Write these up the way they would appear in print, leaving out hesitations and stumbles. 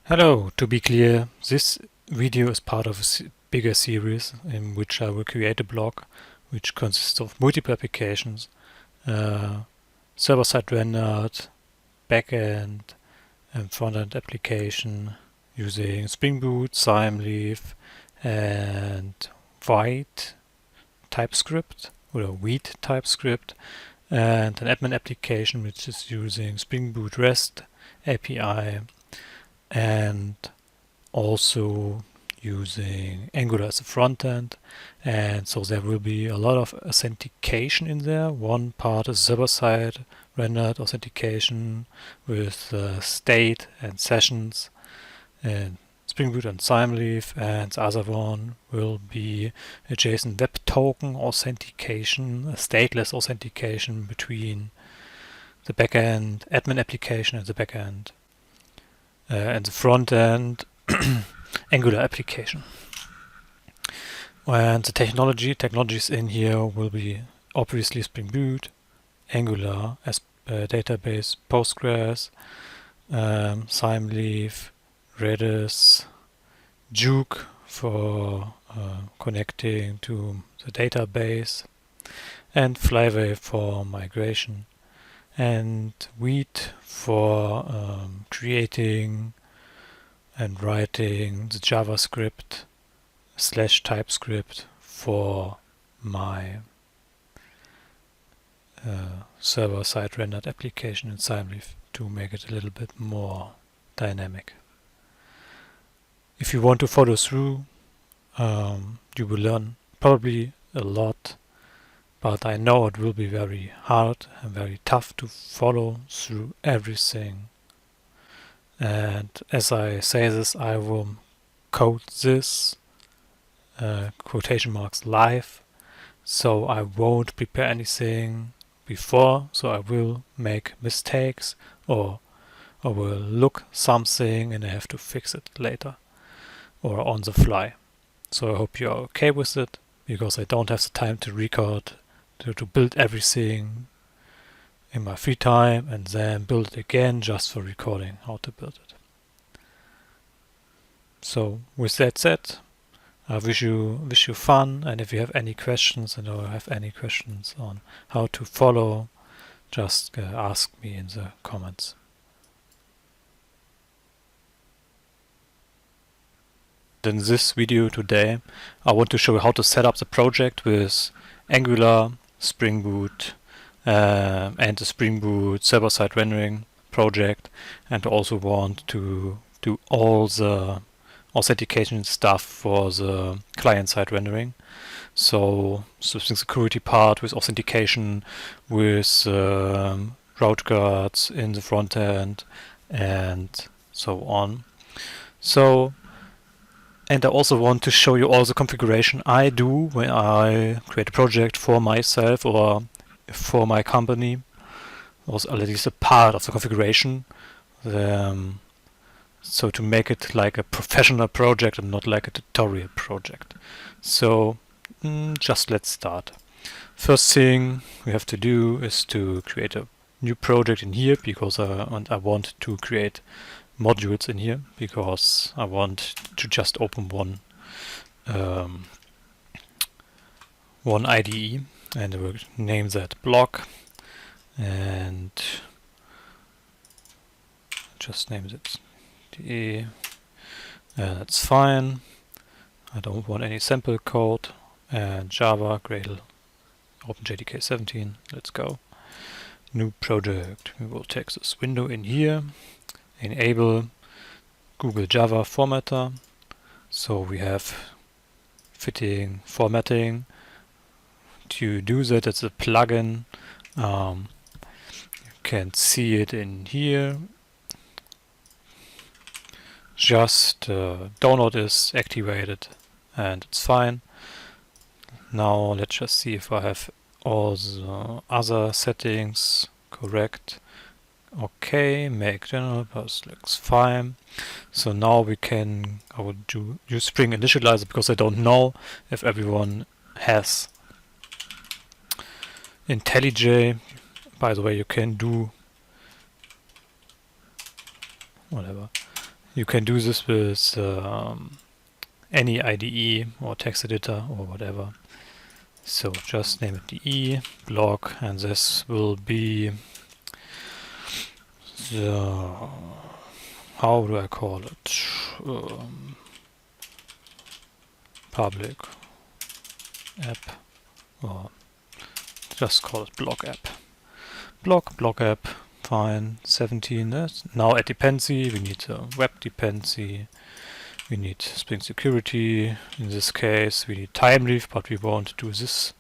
Hello, to be clear, this video is part of a bigger series in which I will create a blog which consists of multiple applications, server-side rendered, backend and front-end application using Spring Boot, Thymeleaf and Vite TypeScript or Vite TypeScript, and an admin application which is using Spring Boot REST API and also using Angular as a front end. And so there will be a lot of authentication in there. One part is server-side rendered authentication with state and sessions and Spring Boot and Thymeleaf, and the other one will be a JSON Web Token authentication, a stateless authentication between the backend admin application and the backend and the front end Angular application. And the technologies in here will be obviously Spring Boot, Angular as database, Postgres, Thymeleaf, Redis, jOOQ for connecting to the database, and Flyway for migration, and Vite for creating and writing the JavaScript / TypeScript for my server-side rendered application in Thymeleaf to make it a little bit more dynamic. If you want to follow through, you will learn probably a lot, but I know it will be very hard and very tough to follow through everything. And as I say this, I will code this quotation marks live, so I won't prepare anything before, so I will make mistakes or I will look something and I have to fix it later or on the fly. So I hope you're okay with it, because I don't have the time to record, to build everything in my free time and then build it again just for recording how to build it. So with that said, I wish you fun, and if you have any questions or have any questions on how to follow, just ask me in the comments. In this video today, I want to show you how to set up the project with Angular, Spring Boot, and the Spring Boot server-side rendering project, and also want to do all the authentication stuff for the client-side rendering. So the security part with authentication, with route guards in the front end, and so on. And I also want to show you all the configuration I do when I create a project for myself or for my company. Also, at least a part of the configuration. So to make it like a professional project and not like a tutorial project. So just let's start. First thing we have to do is to create a new project in here, because I want to create modules in here, because I want to just open one IDE, and I will name that blog, and just name it DE. That's fine. I don't want any sample code. And Java, Gradle, OpenJDK 17. Let's go. New project. We will take this window in here. Enable Google Java formatter. So we have fitting formatting. To do that, it's a plugin. You can see it in here. Just download is activated and it's fine. Now let's just see if I have all the other settings correct. Okay, make general pass looks fine. So now I will use Spring Initializer, because I don't know if everyone has IntelliJ. By the way, you can do whatever. You can do this with any IDE or text editor or whatever. So just name it DE blog, and this will be the, how do I call it? Public app, or just call it blog app. Blog app, fine. 17. Now a dependency, we need a web dependency. We need Spring Security. In this case, we need Thymeleaf, but we won't do this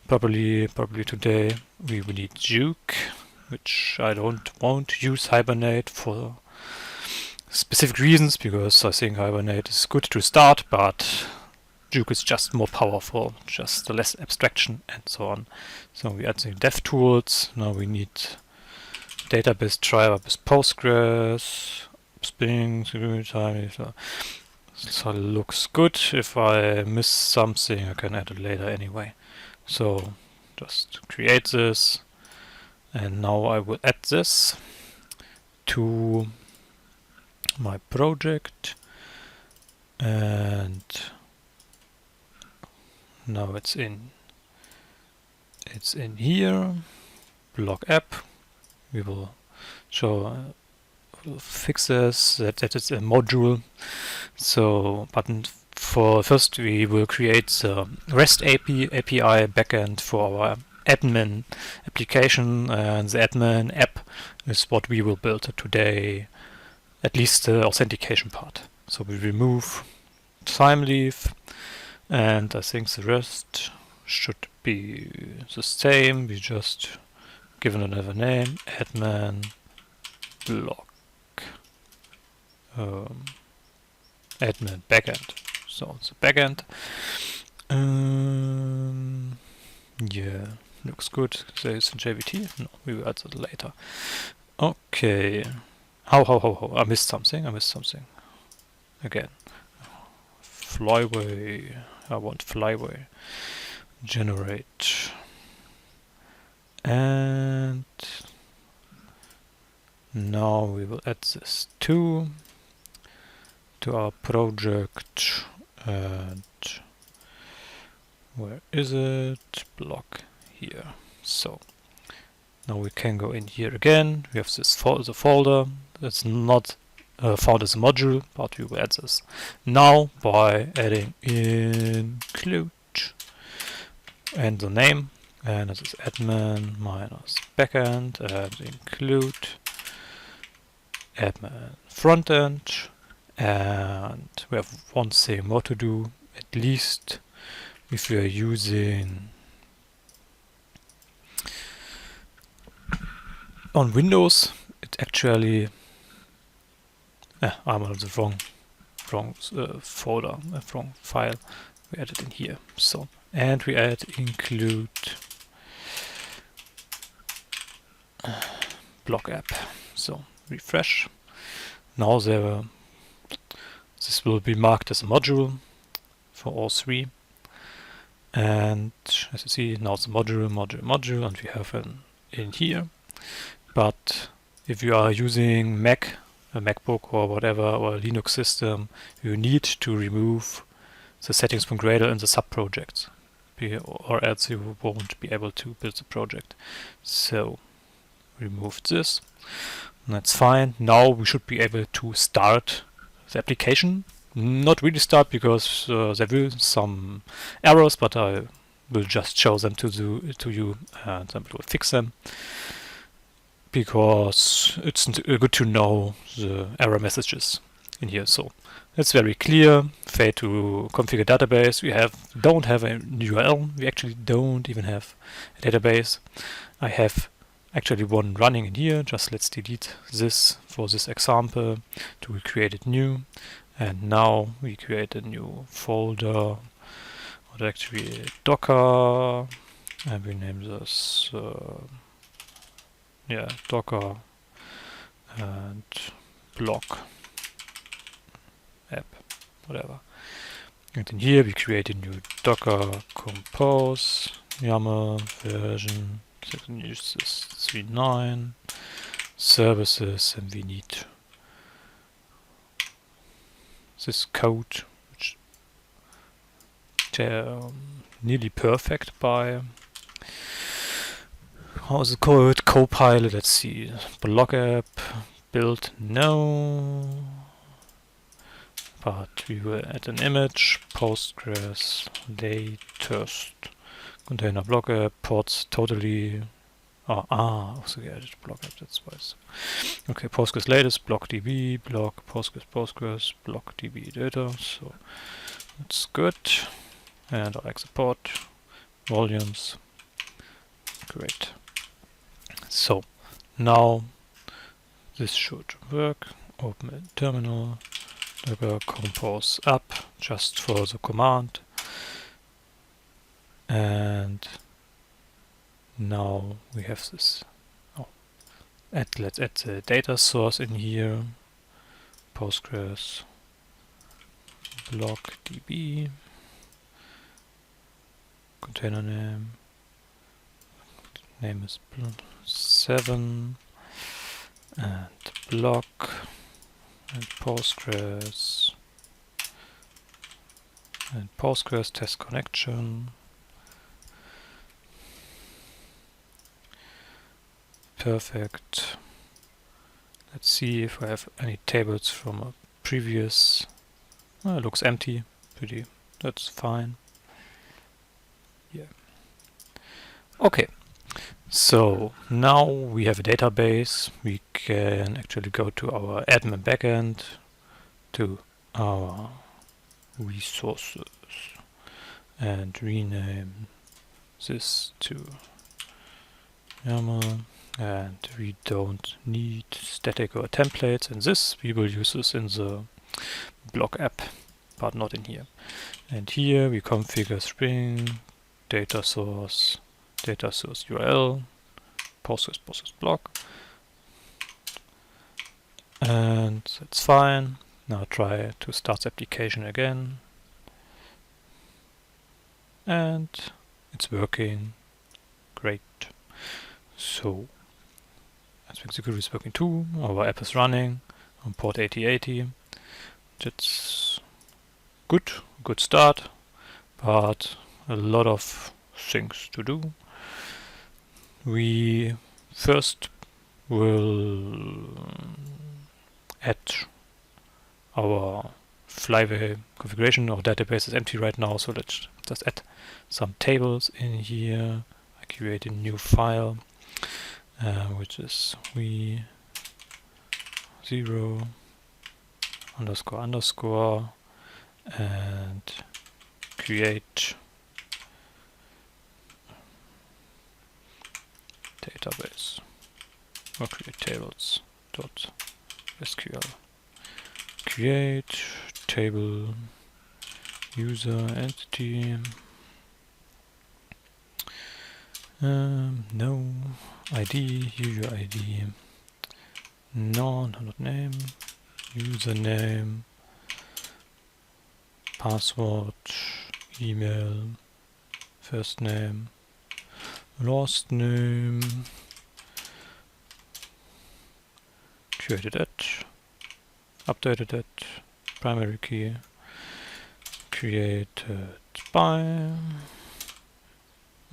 probably today. We will need jOOQ, which I won't use Hibernate for specific reasons, because I think Hibernate is good to start, but jOOQ is just more powerful, just less abstraction and so on. So we add the dev tools. Now we need database driver with Postgres, Spring Security. So looks good. If I miss something, I can add it later anyway. So just create this, and now I will add this to my project, and now it's in here. Blog app. We will show fix this, that it's a module. So, but for first we will create the REST API backend for our admin application, and the admin app is what we will build today, at least the authentication part. So we remove Thymeleaf, and I think the rest should be the same. We just give it another name, admin blog. Admin backend. So it's a backend. Yeah, looks good. There's in JVT. No, we will add that later. Okay. How? I missed something. Again. Flyway. I want Flyway. Generate. And now we will add this to our project, and where is it? Block here. So now we can go in here again. We have this the folder. That's not found as a module, but we will add this now by adding include and the name, and this is admin minus backend, and include admin frontend. And we have one thing more to do, at least if we are using on Windows. It actually I'm on the wrong folder, wrong file. We add it in here. So, and we add include blog app. So refresh. Now this will be marked as a module for all three. And as you see, now it's a module, and we have an in here. But if you are using Mac, a MacBook or whatever, or a Linux system, you need to remove the settings from Gradle in the sub-projects, or else you won't be able to build the project. So remove this, and that's fine. Now we should be able to start the application. Not really start, because there will be some errors, but I will just show them to you, and then we will fix them, because it's good to know the error messages in here. So it's very clear. Fail to configure database. We don't have a URL. We actually don't even have a database. I have actually one running in here. Just let's delete this for this example to create it new. And now we create a new folder, or actually Docker, and we name this Docker and blog app, whatever. And in here we create a new Docker compose YAML version. So we use this 3.9 services, and we need this code, which nearly perfect by, how is it called, Copilot. Let's see, blog app, build, no, but we will add an image, Postgres latest, container blog app, ports totally, also added blog app, that's why. Okay, Postgres latest, block DB, block, Postgres, block DB data, so that's good. And I export volumes, great. So now this should work. Open a terminal, compose up just for the command, and now we have this. Let's add the data source in here. Postgres block DB, container name is 7, and block, and Postgres test connection. Perfect. Let's see if I have any tables from a previous. It looks empty. Pretty. That's fine. Yeah. Okay. So now we have a database. We can actually go to our admin backend, to our resources, and rename this to YAML. And we don't need static or templates in this. We will use this in the blog app, but not in here. And here we configure Spring, data source URL, Postgres block. And that's fine. Now try to start the application again. And it's working. Great. So PostgreSQL is working too. Our app is running on port 8080. That's good start, but a lot of things to do. We first will add our Flyway configuration. Our database is empty right now, so let's just add some tables in here. I create a new file, which is we 0 __ and create database or create tables .sql. Create table user entity, no ID, UUID, not name, username, password, email, first name, last name, created it, updated it, primary key, created by,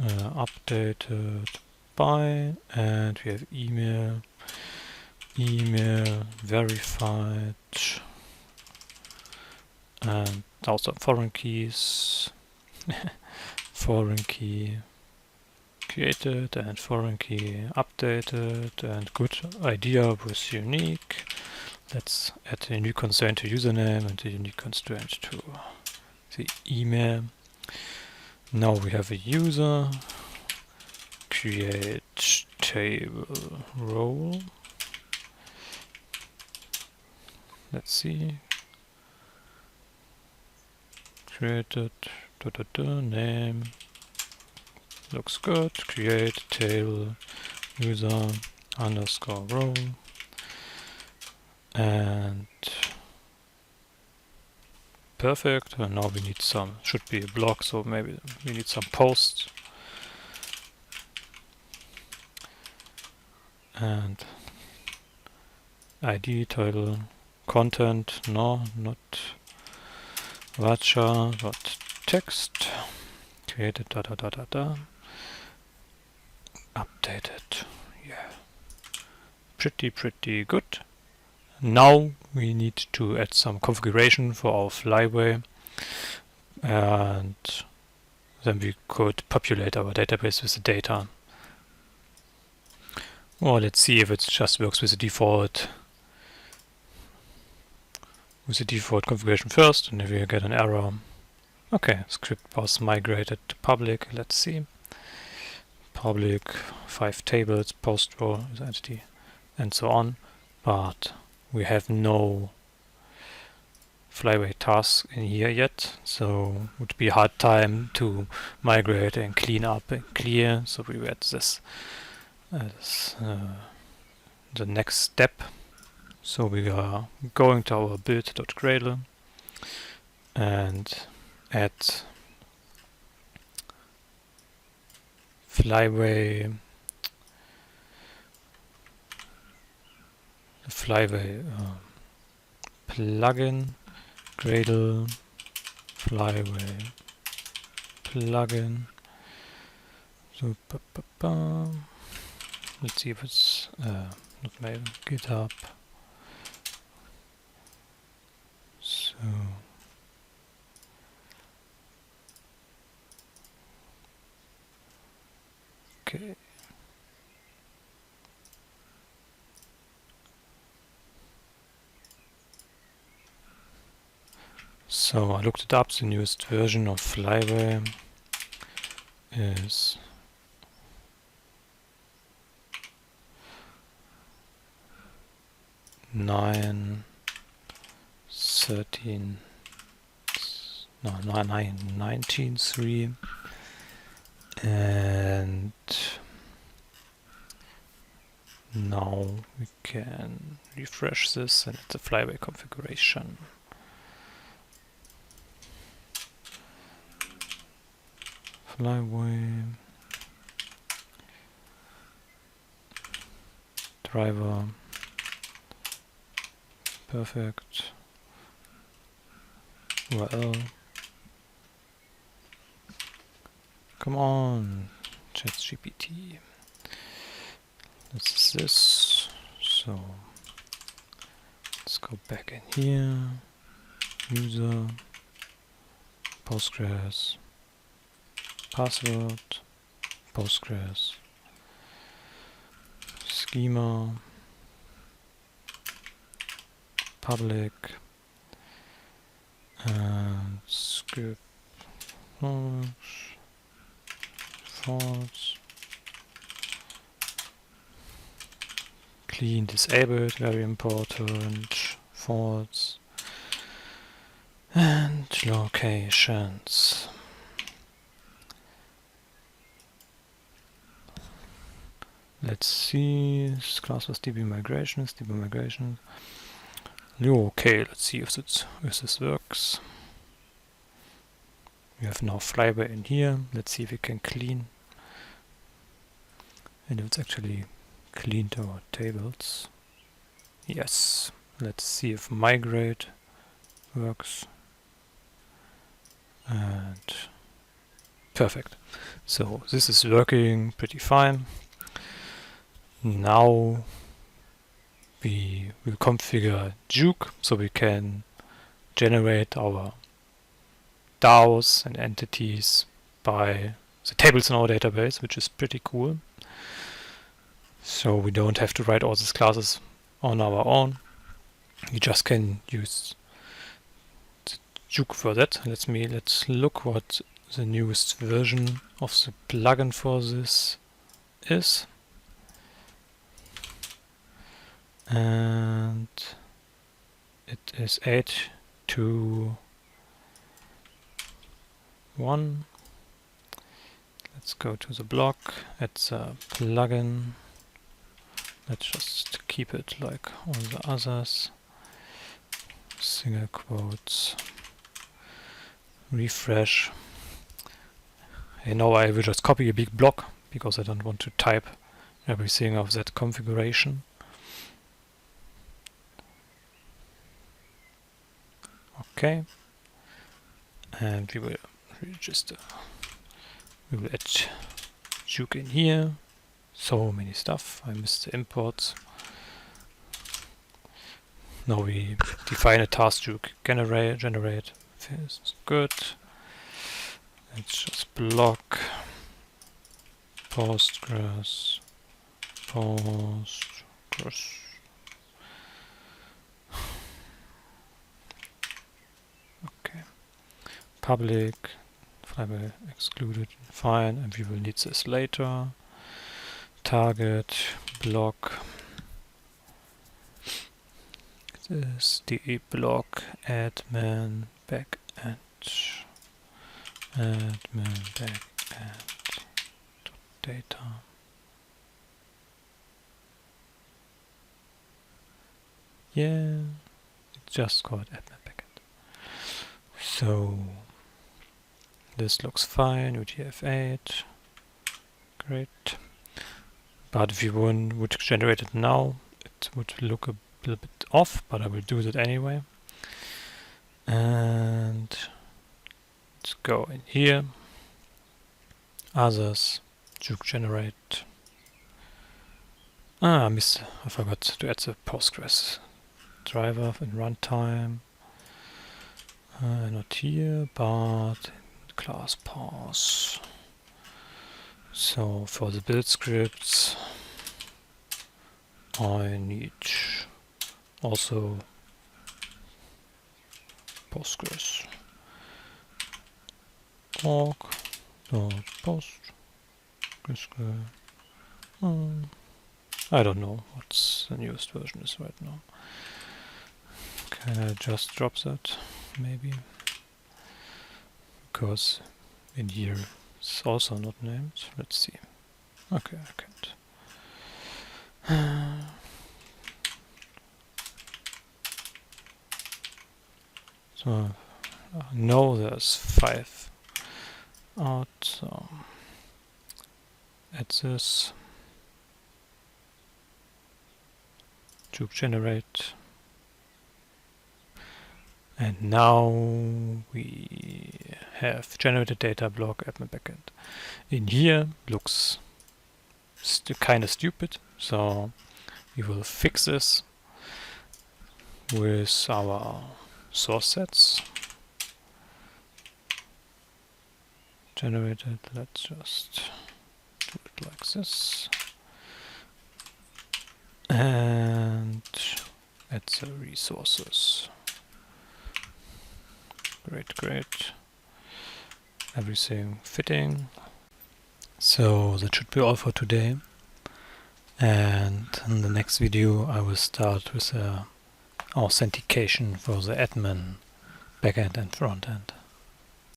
updated by, and we have email verified, and also foreign keys, foreign key created and foreign key updated, and good idea was unique. Let's add a new constraint to username and a unique constraint to the email. Now we have a user, create table role. Let's see. Created name. Looks good. Create table user underscore role. And perfect. And now we need some, should be a block, so maybe we need some posts. And ID title content, no, not varchar.text created updated. Yeah, pretty good. Now we need to add some configuration for our Flyway, and then we could populate our database with the data. Well, let's see if it just works with the default configuration first, and if we get an error. Okay, script was migrated to public. Let's see. Public 5 tables, post row is entity, and so on. But we have no Flyway task in here yet, so it would be a hard time to migrate and clean up and clear. So we add this as the next step. So we are going to our build.gradle and add Flyway plugin Gradle Flyway plugin. So let's see if it's not maybe GitHub. So okay. So I looked it up. The newest version of Flyway is 19.3, and now we can refresh this, and it's a Flyway configuration. Flyway driver, perfect. URL. Come on, ChatGPT. This is this. So let's go back in here. User, Postgres, password, Postgres, schema, public, and script false, clean disabled, very important, false, and locations. Let's see, this class was DB migration, Okay, let's see if this works. We have now Flyway in here. Let's see if we can clean. And if it's actually cleaned our tables. Yes. Let's see if migrate works. And perfect. So this is working pretty fine. Now we will configure jOOQ so we can generate our DAOs and entities by the tables in our database, which is pretty cool. So we don't have to write all these classes on our own. We just can use the jOOQ for that. Let's look what the newest version of the plugin for this is. And it is 8.2.1. Let's go to the blog, add the plugin. Let's just keep it like all the others. Single quotes. Refresh. And now I will just copy a big block because I don't want to type everything of that configuration. Okay, and we will register. We will add jOOQ in here. So many stuff. I missed the imports. Now we define a task jOOQ generate. This is good. Let's just block Postgres. Okay. Public. Flyway excluded. Fine. And we will need this later. Target block. This de block admin backend. Admin backend data. Yeah, it's just called admin backend. So this looks fine. UTF-8, great. But if you would generate it now, it would look a little bit off, but I will do that anyway. And let's go in here. Others, jOOQ generate. I forgot to add the Postgres driver in runtime. Not here, but in class pass. So for the build scripts, I need also Postgres org PostgreSQL. I don't know what the newest version is right now. Can I just drop that? Maybe. Because in here it's also not named. Let's see. Okay, I can't. So no, there's 5 out. So add this. jOOQ generate. And now we have generated data block admin backend. In here looks kind of stupid, so we will fix this with our source sets. Generated, let's just do it like this. And add the resources. Great. Everything fitting. So that should be all for today. And in the next video I will start with authentication for the admin backend and frontend.